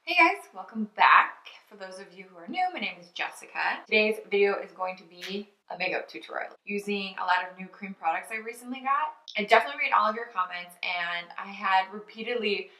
Hey guys, welcome back. For those of you who are new, my name is Jessica. Today's video is going to be a makeup tutorial using a lot of new cream products I recently got. I definitely read all of your comments and I had repeatedly,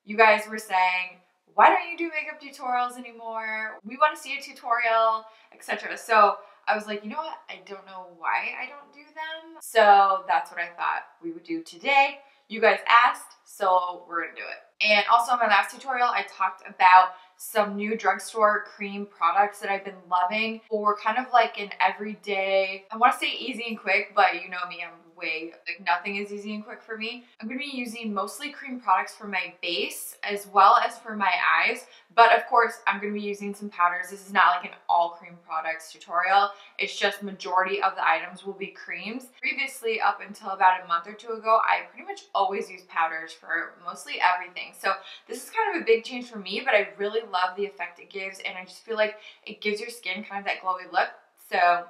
you guys were saying, why don't you do makeup tutorials anymore? We want to see a tutorial, etc. So I was like, you know what? I don't know why I don't do them. So that's what I thought we would do today. You guys asked, so we're gonna do it. And also in my last tutorial, I talked about some new drugstore cream products that I've been loving for kind of like an everyday, I want to say easy and quick, but you know me, I'm way, like nothing is easy and quick for me. I'm going to be using mostly cream products for my base as well as for my eyes, but of course I'm going to be using some powders. This is not like an all cream products tutorial. It's just majority of the items will be creams. Previously, up until about a month or two ago, I pretty much always use powders for mostly everything. So this is kind of a big change for me, but I really love the effect it gives, and I just feel like it gives your skin kind of that glowy look. So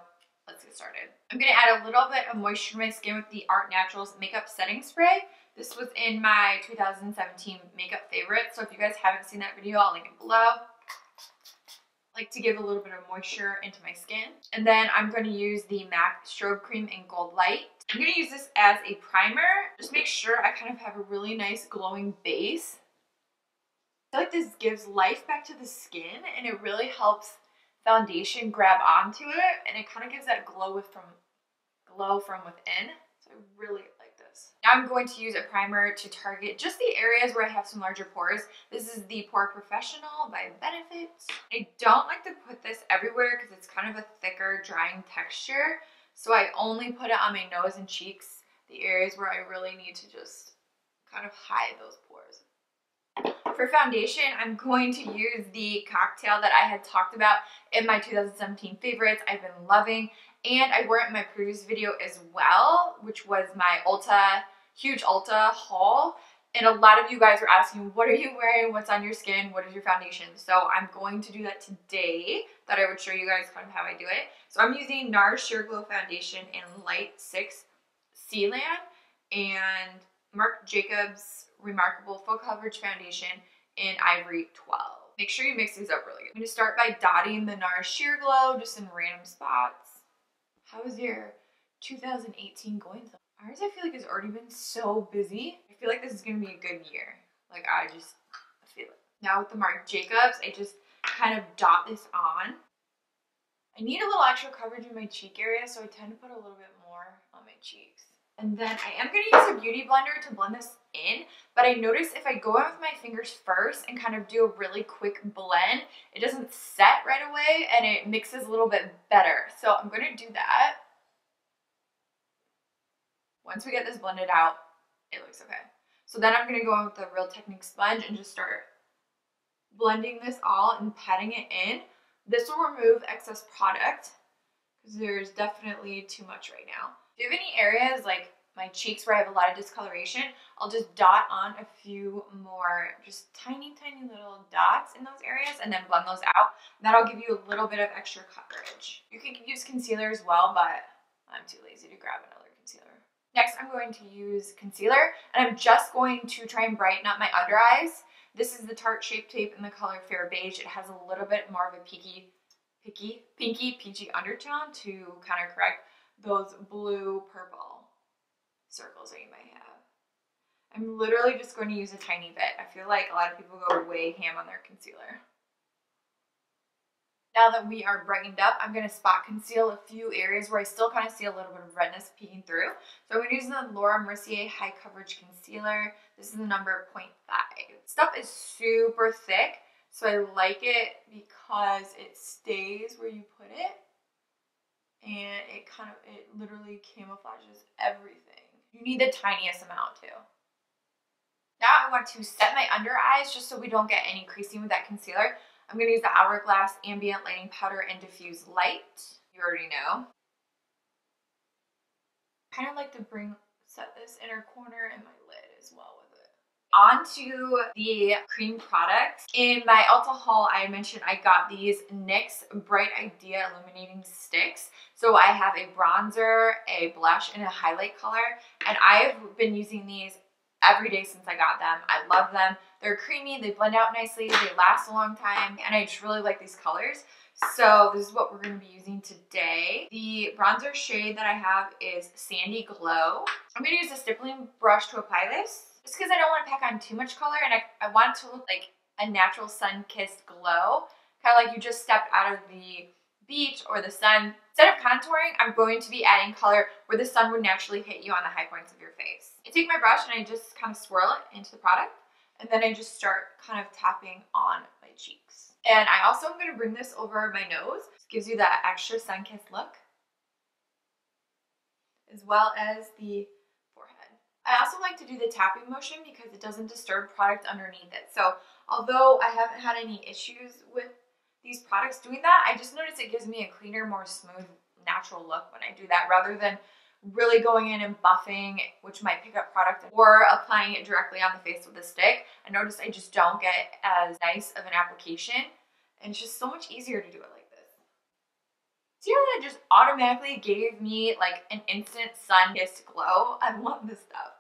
let's get started. I'm going to add a little bit of moisture to my skin with the Art Naturals Makeup Setting Spray. This was in my 2017 makeup favorite, so if you guys haven't seen that video, I'll link it below. I like to give a little bit of moisture into my skin. And then I'm going to use the MAC Strobe Cream in Gold Light. I'm going to use this as a primer. Just make sure I kind of have a really nice glowing base. I feel like this gives life back to the skin, and it really helps foundation grab onto it, and it kind of gives that glow from within. So I really like this. Now I'm going to use a primer to target just the areas where I have some larger pores. This is the Pore Professional by Benefit. I don't like to put this everywhere because it's kind of a thicker, drying texture. So I only put it on my nose and cheeks, the areas where I really need to just kind of hide those pores. For foundation, I'm going to use the cocktail that I had talked about in my 2017 favorites. I've been loving, and I wore it in my previous video as well, which was my Ulta, huge Ulta haul. And a lot of you guys were asking, what are you wearing? What's on your skin? What is your foundation? So I'm going to do that today. Thought I would show you guys kind of how I do it. So I'm using NARS Sheer Glow Foundation in Light 6 Sealand and Marc Jacobs Remarkable Full Coverage Foundation in Ivory 12. Make sure you mix these up really good. I'm going to start by dotting the NARS Sheer Glow just in random spots. How is your 2018 going so far? Ours, I feel like, has already been so busy. I feel like this is going to be a good year. Like, I feel it. Now with the Marc Jacobs, I just kind of dot this on. I need a little extra coverage in my cheek area, so I tend to put a little bit more on my cheeks. And then I am going to use a beauty blender to blend this in, but I notice if I go in with my fingers first and kind of do a really quick blend, it doesn't set right away and it mixes a little bit better. So I'm going to do that. Once we get this blended out, it looks okay. So then I'm going to go in with the Real Technique sponge and just start blending this all and patting it in. This will remove excess product because there's definitely too much right now. If you have any areas like my cheeks where I have a lot of discoloration, I'll just dot on a few more, just tiny, tiny little dots in those areas and then blend those out. That'll give you a little bit of extra coverage. You can use concealer as well, but I'm too lazy to grab another concealer. Next, I'm going to use concealer, and I'm just going to try and brighten up my under eyes. This is the Tarte Shape Tape in the color Fair Beige. It has a little bit more of a pinky, peachy undertone to kind of correct those blue-purple circles that you might have. I'm literally just going to use a tiny bit. I feel like a lot of people go way ham on their concealer. Now that we are brightened up, I'm going to spot conceal a few areas where I still kind of see a little bit of redness peeking through. So I'm going to use the Laura Mercier High Coverage Concealer. This is the number 0.5. Stuff is super thick, so I like it because it stays where you put it. And it literally camouflages everything. You need the tiniest amount too. Now I want to set my under eyes just so we don't get any creasing with that concealer. I'm going to use the Hourglass Ambient Lighting Powder and Diffuse Light. You already know. I kind of like to set this inner corner and my lid as well with it. On to the cream products. In my Ulta haul, I mentioned I got these NYX Bright Idea Illuminating Sticks. So I have a bronzer, a blush, and a highlight color. And I've been using these every day since I got them. I love them. They're creamy, they blend out nicely, they last a long time, and I just really like these colors. So this is what we're going to be using today. The bronzer shade that I have is Sandy Glow. I'm going to use a stippling brush to apply this, just because I don't want to pack on too much color, and I want it to look like a natural sun-kissed glow, kind of like you just stepped out of the beach or the sun. Instead of contouring, I'm going to be adding color where the sun would naturally hit you on the high points of your face. I take my brush and I just kind of swirl it into the product, and then I just start kind of tapping on my cheeks. And I also am going to bring this over my nose. This gives you that extra sun-kissed look, as well as the forehead. I also like to do the tapping motion because it doesn't disturb product underneath it. So although I haven't had any issues with these products doing that, I just noticed it gives me a cleaner, more smooth, natural look when I do that, rather than really going in and buffing, which might pick up product, or applying it directly on the face with a stick. I noticed I just don't get as nice of an application, and it's just so much easier to do it like this. See how that just automatically gave me like an instant sun-kissed glow? I love this stuff.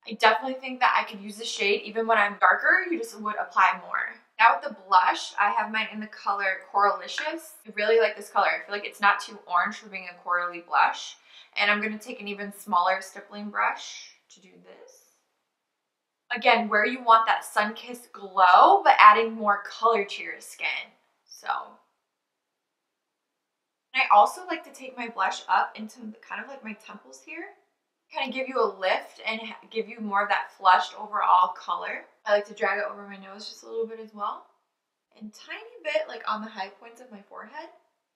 I definitely think that I could use the shade even when I'm darker. You just would apply more. Now with the blush, I have mine in the color Coralicious. I really like this color. I feel like it's not too orange for being a corally blush. And I'm going to take an even smaller stippling brush to do this. Again, where you want that sun-kissed glow, but adding more color to your skin. So, and I also like to take my blush up into kind of like my temples here. Kind of give you a lift and give you more of that flushed overall color. I like to drag it over my nose just a little bit as well. And tiny bit like on the high points of my forehead.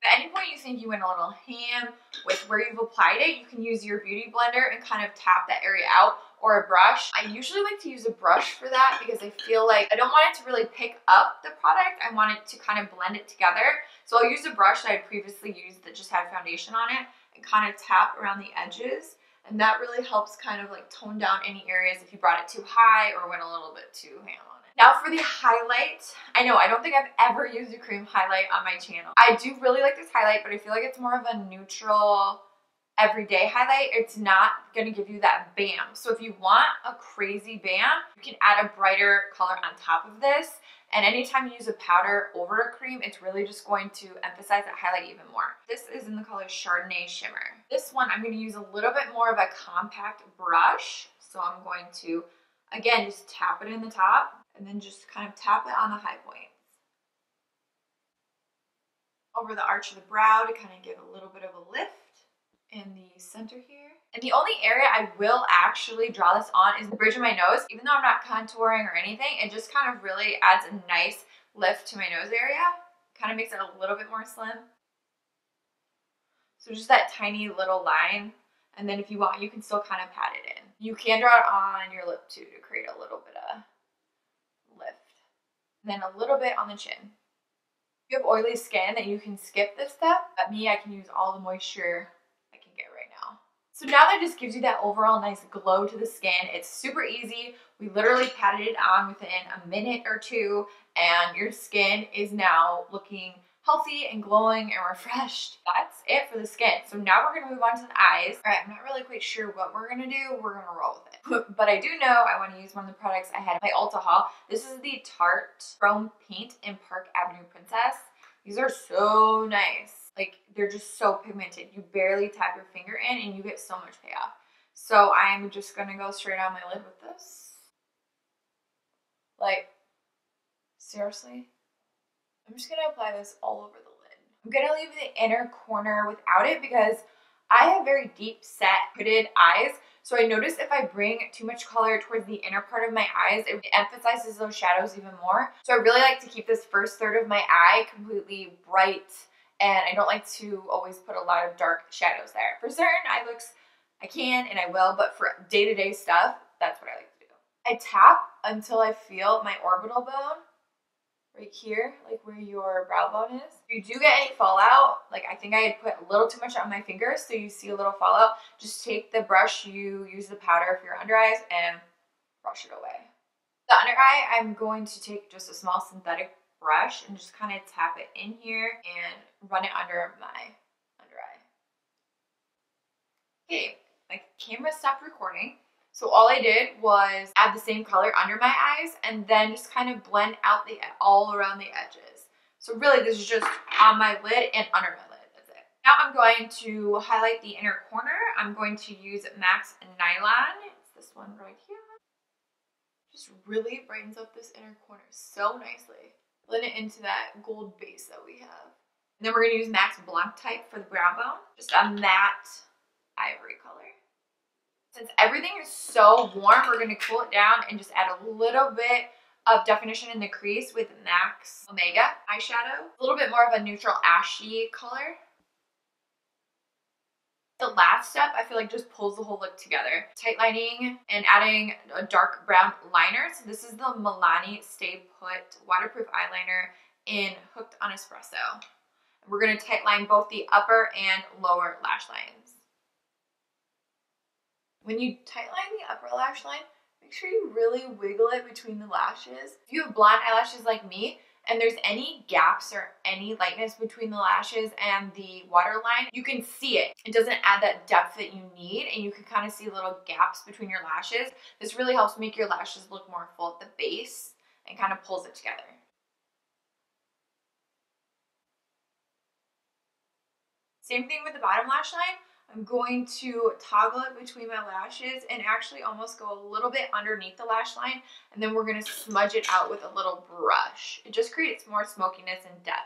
At any point you think you went a little ham with where you've applied it, you can use your beauty blender and kind of tap that area out, or a brush. I usually like to use a brush for that because I feel like I don't want it to really pick up the product. I want it to kind of blend it together. So I'll use a brush that I previously used that just had foundation on it and kind of tap around the edges. And that really helps kind of like tone down any areas if you brought it too high or went a little bit too ham on it. Now for the highlight. I know, I don't think I've ever used a cream highlight on my channel. I do really like this highlight, but I feel like it's more of a neutral, everyday highlight. It's not going to give you that bam. So if you want a crazy bam, you can add a brighter color on top of this. And anytime you use a powder over a cream, it's really just going to emphasize that highlight even more. This is in the color Chardonnay Shimmer. This one, I'm going to use a little bit more of a compact brush. So I'm going to, again, just tap it in the top and then just kind of tap it on the high points. Over the arch of the brow to kind of give a little bit of a lift in the center here. And the only area I will actually draw this on is the bridge of my nose. Even though I'm not contouring or anything, it just kind of really adds a nice lift to my nose area. Kind of makes it a little bit more slim. So just that tiny little line. And then if you want, you can still kind of pat it in. You can draw it on your lip too to create a little bit of lift. And then a little bit on the chin. If you have oily skin, then you can skip this step. But me, I can use all the moisture I can get right now. So now that just gives you that overall nice glow to the skin. It's super easy. We literally patted it on within a minute or two, and your skin is now looking healthy and glowing and refreshed. That's it for the skin. So now we're gonna move on to the eyes. All right, I'm not really quite sure what we're gonna do. We're gonna roll with it. But I do know I wanna use one of the products I had in my Ulta haul. This is the Tarte Chrome Paint in Park Avenue Princess. These are so nice. Like, they're just so pigmented. You barely tap your finger in and you get so much payoff. So I'm just gonna go straight on my lid with this. Like, seriously? I'm just gonna apply this all over the lid. I'm gonna leave the inner corner without it because I have very deep set hooded eyes. So I notice if I bring too much color towards the inner part of my eyes, it emphasizes those shadows even more. So I really like to keep this first third of my eye completely bright, and I don't like to always put a lot of dark shadows there. For certain eye looks, I can and I will, but for day-to-day stuff, that's what I like to do. I tap until I feel my orbital bone right here, like where your brow bone is. If you do get any fallout, like I think I had put a little too much on my fingers, so you see a little fallout, just take the brush, you use the powder for your under eyes, and brush it away. The under eye, I'm going to take just a small synthetic brush and just kind of tap it in here and run it under my under eye. Okay, my camera stopped recording, So all I did was add the same color under my eyes and then just kind of blend out all around the edges. So really this is just on my lid and under my lid. That's it. Now I'm going to highlight the inner corner. I'm going to use MAC's Nylon. It's this one right here. Just really brightens up this inner corner so nicely. Blend it into that gold base that we have. And then we're going to use MAC's Blanc Type for the brow bone. Just a matte ivory color. Since everything is so warm, we're going to cool it down and just add a little bit of definition in the crease with MAC's Omega eyeshadow. A little bit more of a neutral ashy color. The last step, I feel like, just pulls the whole look together. Tight lining and adding a dark brown liner. So this is the Milani Stay Put waterproof eyeliner in Hooked on Espresso. We're going to tight line both the upper and lower lash lines. When you tight line the upper lash line, make sure you really wiggle it between the lashes. If you have blonde eyelashes like me, and there's any gaps or any lightness between the lashes and the waterline, you can see it. It doesn't add that depth that you need, and you can kind of see little gaps between your lashes. This really helps make your lashes look more full at the base and kind of pulls it together. Same thing with the bottom lash line. I'm going to toggle it between my lashes and actually almost go a little bit underneath the lash line, and then we're going to smudge it out with a little brush. It just creates more smokiness and depth.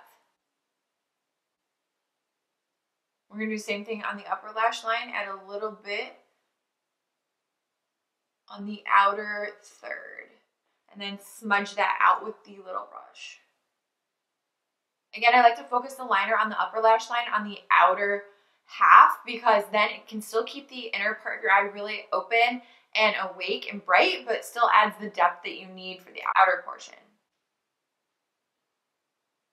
We're going to do the same thing on the upper lash line, add a little bit on the outer third, and then smudge that out with the little brush. Again, I like to focus the liner on the upper lash line on the outer half, because then it can still keep the inner part of your eye really open and awake and bright, but still adds the depth that you need for the outer portion.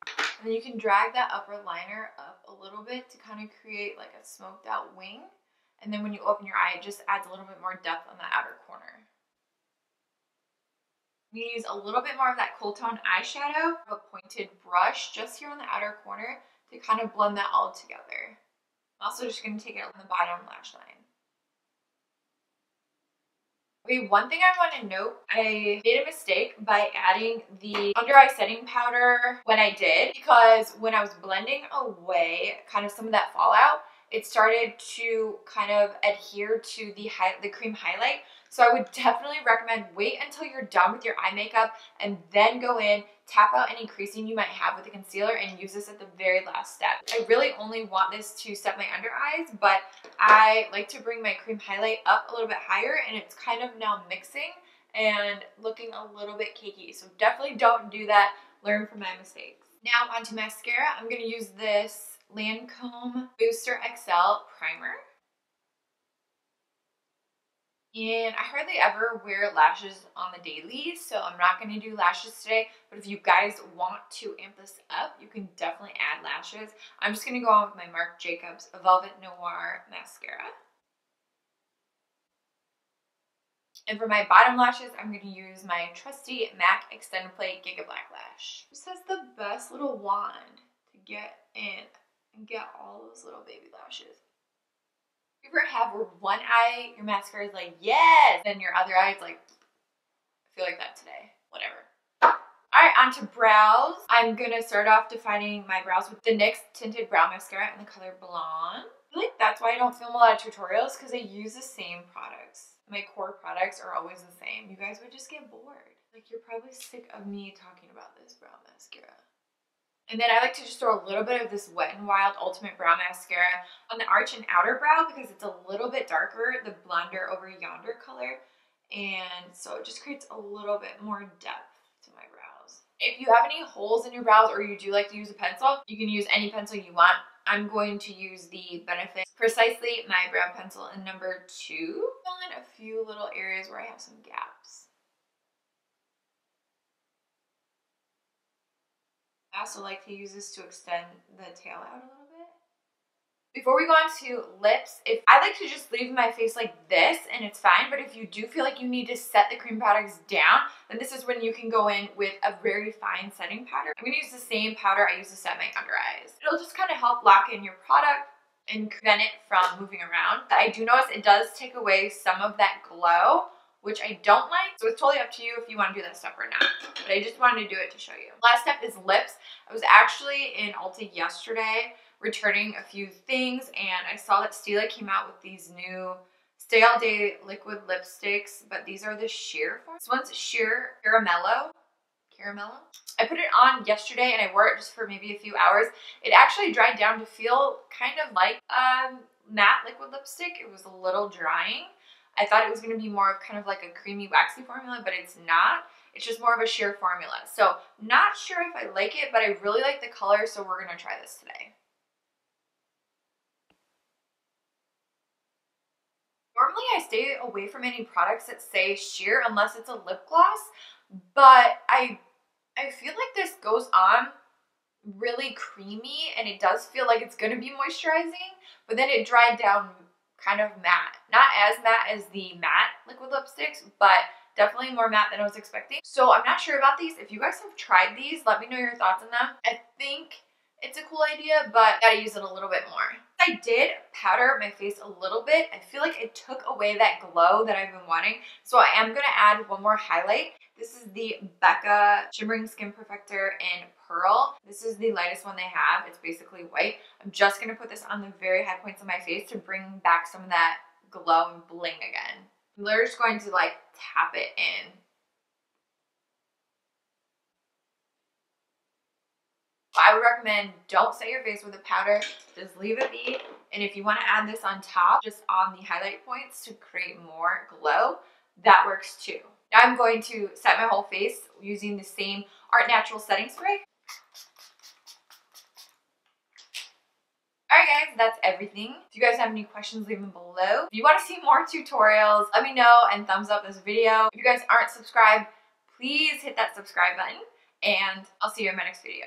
And then you can drag that upper liner up a little bit to kind of create like a smoked out wing. And then when you open your eye, it just adds a little bit more depth on the outer corner. I'm going to use a little bit more of that cool tone eyeshadow, a pointed brush just here on the outer corner to kind of blend that all together. I'm also just going to take it on the bottom lash line. Okay, one thing I want to note, I made a mistake by adding the under eye setting powder when I did, because when I was blending away kind of some of that fallout, it started to kind of adhere to the cream highlight. So I would definitely recommend wait until you're done with your eye makeup and then go in, tap out any creasing you might have with the concealer and use this at the very last step. I really only want this to set my under eyes, but I like to bring my cream highlight up a little bit higher, and it's kind of now mixing and looking a little bit cakey. So definitely don't do that. Learn from my mistakes. Now onto mascara. I'm going to use this Lancome Booster XL Primer. And I hardly ever wear lashes on the daily, so I'm not going to do lashes today. But if you guys want to amp this up, you can definitely add lashes. I'm just going to go on with my Marc Jacobs Velvet Noir Mascara. And for my bottom lashes, I'm going to use my trusty MAC Extended Play Giga Black Lash. This has the best little wand to get in and get all those little baby lashes. You ever have where one eye, your mascara is like, yes, and your other eye is like, I feel like that today, whatever. All right, on to brows. I'm gonna start off defining my brows with the NYX Tinted Brow Mascara in the color Blonde. I feel like that's why I don't film a lot of tutorials, because I use the same products. My core products are always the same. You guys would just get bored. Like, you're probably sick of me talking about this brow mascara. And then I like to just throw a little bit of this Wet n Wild Ultimate Brow Mascara on the arch and outer brow, because it's a little bit darker, the blonder over yonder color. And so it just creates a little bit more depth to my brows. If you have any holes in your brows, or you do like to use a pencil, you can use any pencil you want. I'm going to use the Benefit Precisely My Brow Pencil in number 2. Fill in a few little areas where I have some gaps. I also like to use this to extend the tail out a little bit. Before we go on to lips, I like to just leave my face like this and it's fine, but if you do feel like you need to set the cream products down, then this is when you can go in with a very fine setting powder. I'm going to use the same powder I use to set my under eyes. It'll just kind of help lock in your product and prevent it from moving around. I do notice it does take away some of that glow, which I don't like. So it's totally up to you if you want to do that stuff or not. But I just wanted to do it to show you. Last step is lips. I was actually in Ulta yesterday returning a few things, and I saw that Stila came out with these new Stay All Day liquid lipsticks, but these are the sheer form. This one's sheer caramello. I put it on yesterday and I wore it just for maybe a few hours. It actually dried down to feel kind of like matte liquid lipstick. It was a little drying. I thought it was going to be more of kind of like a creamy waxy formula, but it's not. It's just more of a sheer formula. So not sure if I like it, but I really like the color, so we're going to try this today. Normally I stay away from any products that say sheer unless it's a lip gloss, but I feel like this goes on really creamy and it does feel like it's going to be moisturizing, but then it dried down kind of matte. Not as matte as the matte liquid lipsticks, but definitely more matte than I was expecting. So I'm not sure about these. If you guys have tried these, let me know your thoughts on them. I think it's a cool idea, but I gotta use it a little bit more. I did powder my face a little bit. I feel like it took away that glow that I've been wanting. So I am gonna add one more highlight. This is the Becca Shimmering Skin Perfector in Pearl. This is the lightest one they have. It's basically white. I'm just gonna put this on the very high points of my face to bring back some of that glow and bling again. I'm literally just going to like tap it in. I would recommend don't set your face with a powder, just leave it be. And if you want to add this on top, just on the highlight points to create more glow, that works too. Now I'm going to set my whole face using the same Art Natural setting spray. Alright guys, that's everything. If you guys have any questions, leave them below. If you want to see more tutorials, let me know and thumbs up this video. If you guys aren't subscribed, please hit that subscribe button and I'll see you in my next video.